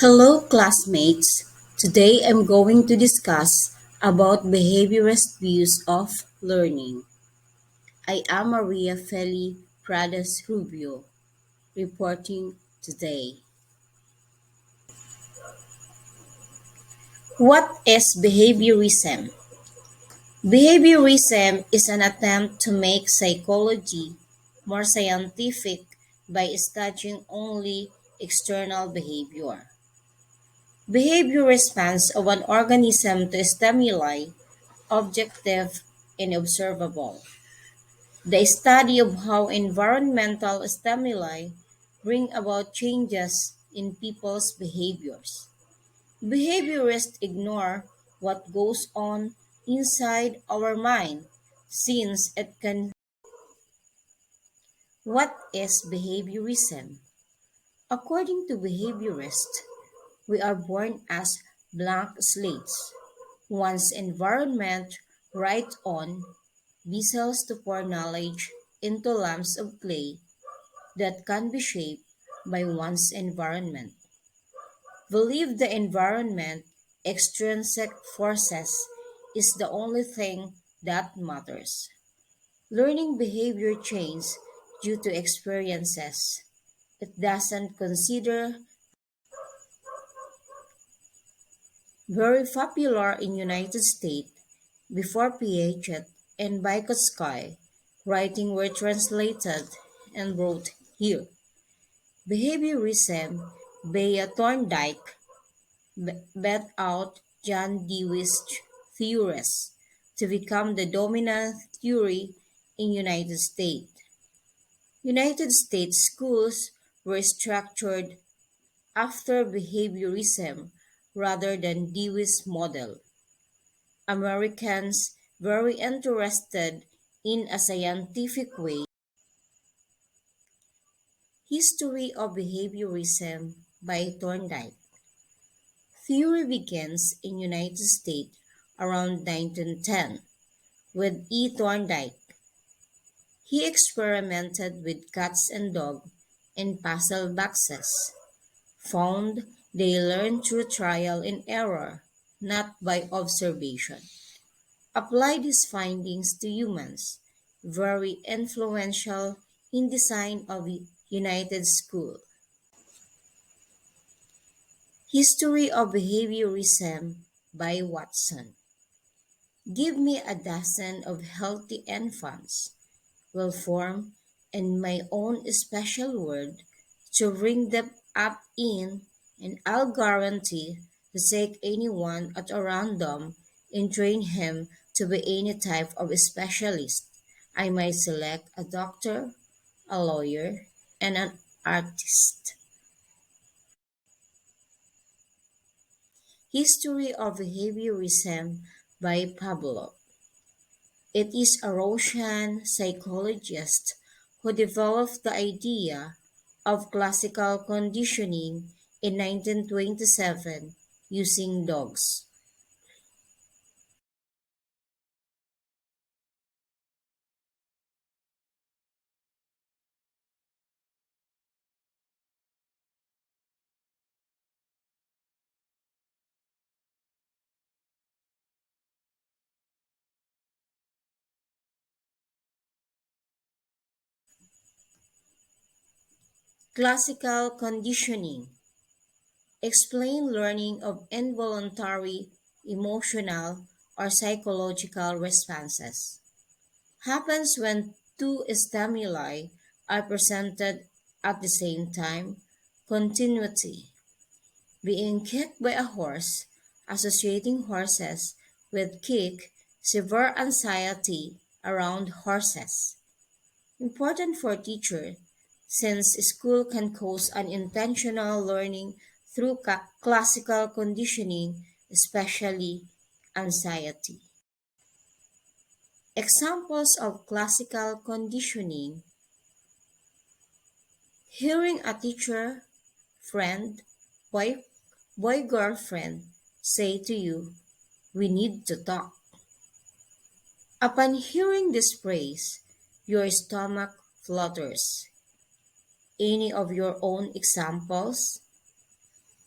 Hello classmates. Today I'm going to discuss about behaviorist views of learning. I am Maria Feli Pradas Rubio, reporting today. What is behaviorism? Behaviorism is an attempt to make psychology more scientific by studying only external behavior. Behavior response of an organism to stimuli objective and observable. The study of how environmental stimuli bring about changes in people's behaviors. Behaviorists ignore what goes on inside our mind since it can. What is behaviorism? According to behaviorists, we are born as blank slates. One's environment write on vessels to pour knowledge into lumps of clay that can be shaped by one's environment. Believe the environment, extrinsic forces, is the only thing that matters. Learning behavior change due to experiences. It doesn't consider very popular in United States before Piaget and Vygotsky writing were translated and brought here. Behaviorism by Thorndike bet out John Dewey's theories to become the dominant theory in United States. United States schools were structured after behaviorism rather than Dewey's model. Americans very interested in a scientific way. History of Behaviorism by Thorndike. Theory begins in United States around 1910 with E. Thorndike. He experimented with cats and dogs in puzzle boxes, found they learn through trial and error, not by observation. Applied his findings to humans, very influential in design of United School. History of Behaviorism by Watson. Give me a dozen of healthy infants, will form in my own special word to bring them up in, and I'll guarantee to take anyone at a random and train him to be any type of specialist. I might select a doctor, a lawyer, and an artist. History of Behaviorism by Pablo. It is a Russian psychologist who developed the idea of classical conditioning in 1927 using dogs. Classical conditioning. Explain learning of involuntary, emotional, or psychological responses. Happens when two stimuli are presented at the same time. Continuity. Being kicked by a horse, associating horses with kick, severe anxiety around horses. Important for teacher since school can cause unintentional learning through classical conditioning, especially anxiety. Examples of classical conditioning: hearing a teacher, friend, boy, boy girlfriend say to you, "We need to talk." Upon hearing this phrase, your stomach flutters. Any of your own examples?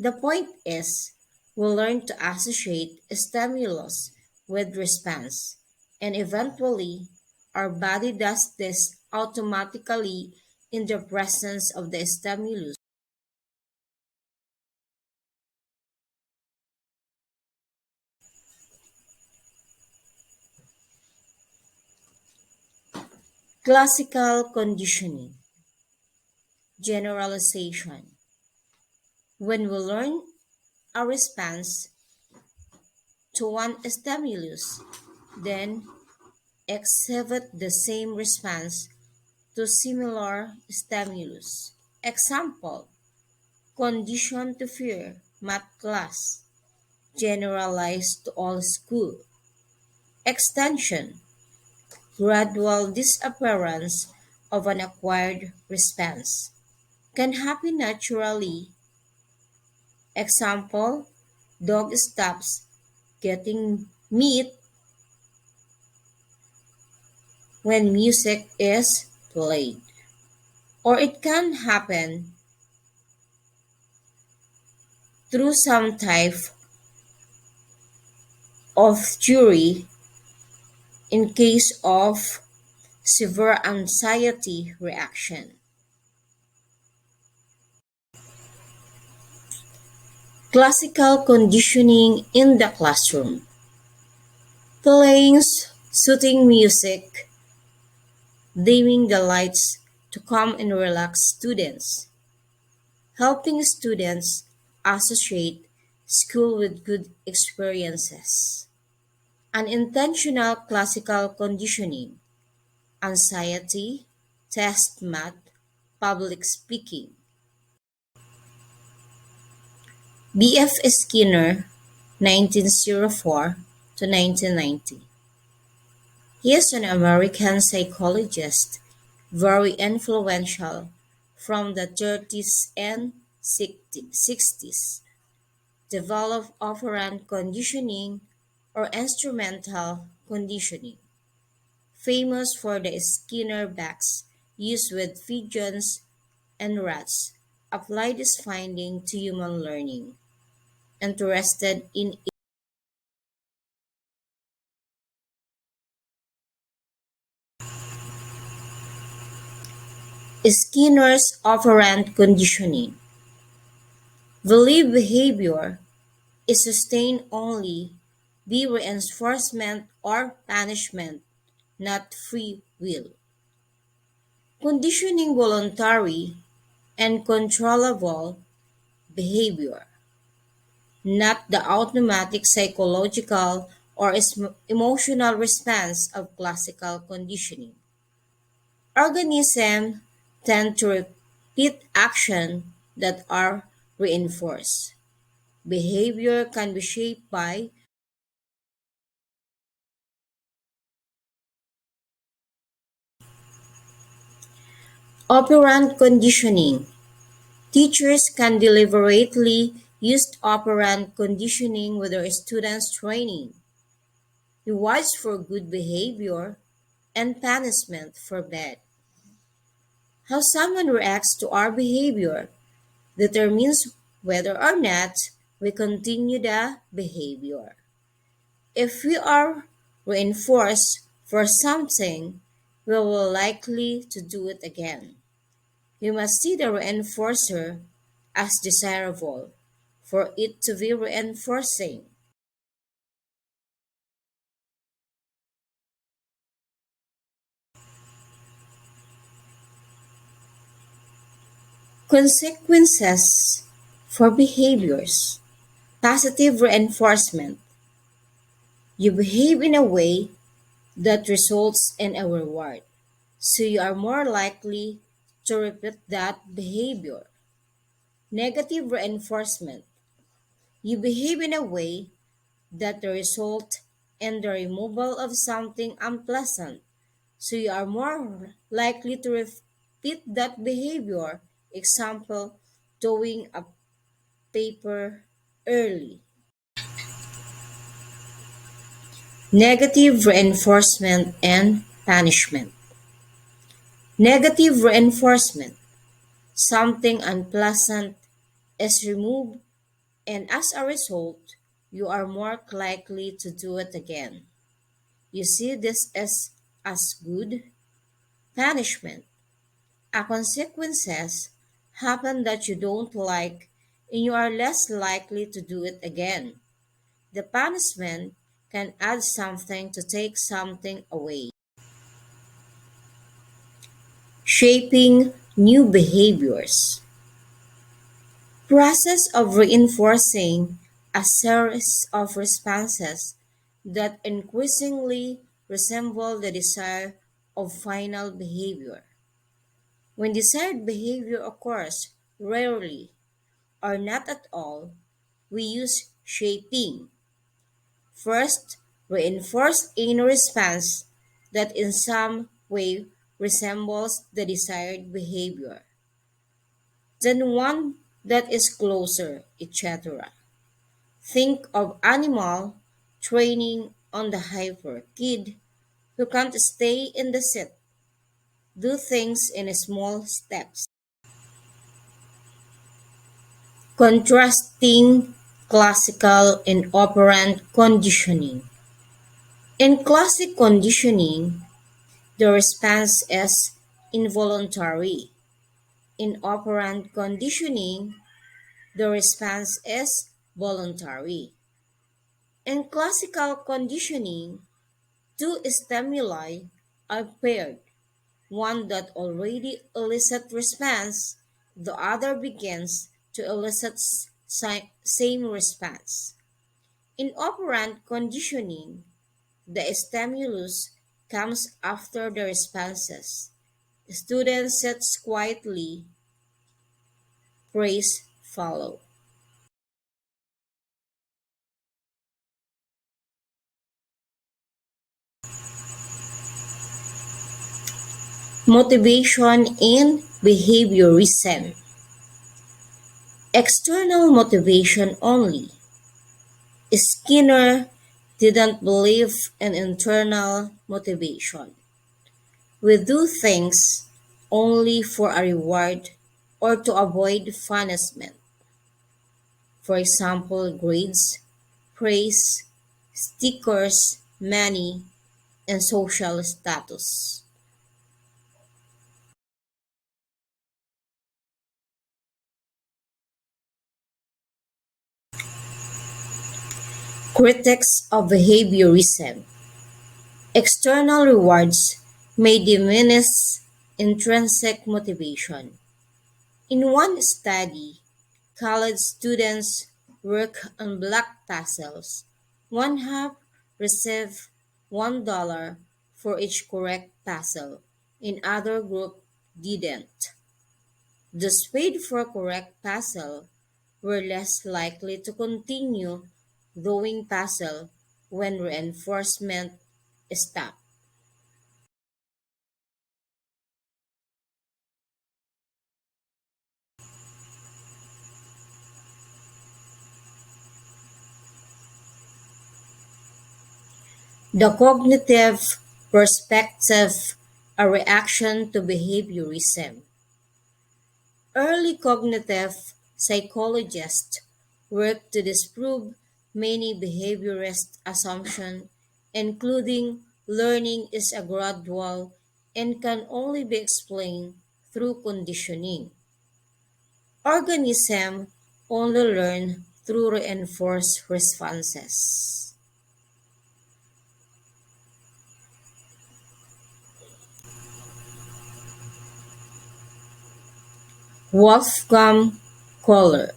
The point is, we learn to associate stimulus with response, and eventually, our body does this automatically in the presence of the stimulus. Classical conditioning, generalization. When we learn a response to one stimulus, then exhibit the same response to similar stimulus. Example, condition to fear, math class, generalized to all school. Extension, gradual disappearance of an acquired response. Can happen naturally. Example, dog stops getting meat when music is played. Or it can happen through some type of theory in case of severe anxiety reaction. Classical conditioning in the classroom. Playing soothing music, dimming the lights to calm and relax students, helping students associate school with good experiences. Unintentional classical conditioning, anxiety, test math, public speaking. B.F. Skinner, 1904 to 1990. He is an American psychologist, very influential from the 30s and 60s. Developed operant conditioning or instrumental conditioning, famous for the Skinner box used with pigeons and rats. Apply this finding to human learning. Interested in Skinner's operant conditioning. Believe behavior is sustained only by reinforcement or punishment, not free will. Conditioning voluntary and controllable behavior, not the automatic psychological or emotional response of classical conditioning. Organisms tend to repeat actions that are reinforced. Behavior can be shaped by operant conditioning. Teachers can deliberately use operant conditioning with their students' training, rewards for good behavior, and punishment for bad. How someone reacts to our behavior determines whether or not we continue the behavior. If we are reinforced for something, we will likely to do it again. We must see the reinforcer as desirable for it to be reinforcing. Consequences for behaviors. Positive reinforcement. You behave in a way that results in a reward, so you are more likely to repeat that behavior. Negative reinforcement. You behave in a way that result in the removal of something unpleasant, so you are more likely to repeat that behavior. Example, doing a paper early. Negative reinforcement and punishment. Negative reinforcement. Something unpleasant is removed And as a result, you are more likely to do it again. You see this as good punishment. A consequences happen that you don't like, and you are less likely to do it again. The punishment can add something to take something away. Shaping new behaviors. Process of reinforcing a series of responses that increasingly resemble the desire of final behavior. When desired behavior occurs rarely or not at all, we use shaping. First, reinforce a response that in some way resembles the desired behavior, then one that is closer, etc. Think of animal training on the hyper kid who can't stay in the seat. Do things in small steps. Contrasting classical and operant conditioning. In classic conditioning, the response is involuntary. In operant conditioning, the response is voluntary. In classical conditioning, two stimuli are paired, one that already elicits response, the other begins to elicit same response. In operant conditioning, the stimulus comes after the responses. Student sits quietly, praise follow. Motivation in behaviorism. External motivation only. Skinner didn't believe in internal motivation. We do things only for a reward or to avoid punishment. For example, grades, praise, stickers, money, and social status. Critics of behaviorism. External rewards may diminish intrinsic motivation. In one study, college students work on block puzzles. One half receive $1 for each correct puzzle. In other group didn't. Those paid for correct puzzle were less likely to continue doing puzzle when reinforcement stopped. The cognitive perspective, a reaction to behaviorism. Early cognitive psychologists worked to disprove many behaviorist assumptions, including learning is a gradual and can only be explained through conditioning. Organisms only learn through reinforced responses. Wolfgang Kohler,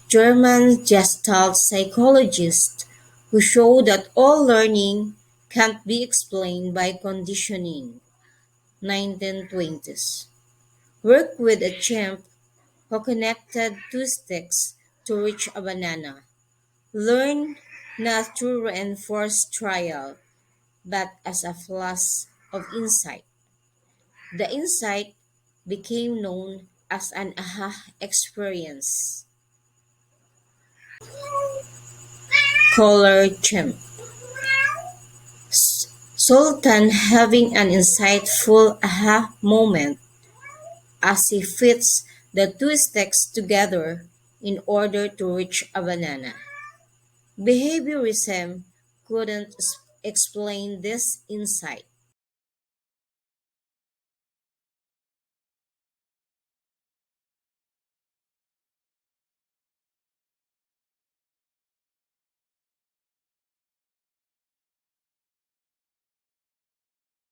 German Gestalt psychologist who showed that all learning can't be explained by conditioning, 1920s. Worked with a chimp who connected two sticks to reach a banana. Learned not through reinforced trial, but as a flash of insight. The insight became known as an aha experience. Color chimp. Sultan having an insightful aha moment as he fits the two sticks together. in order to reach a banana. Behaviorism couldn't explain this insight.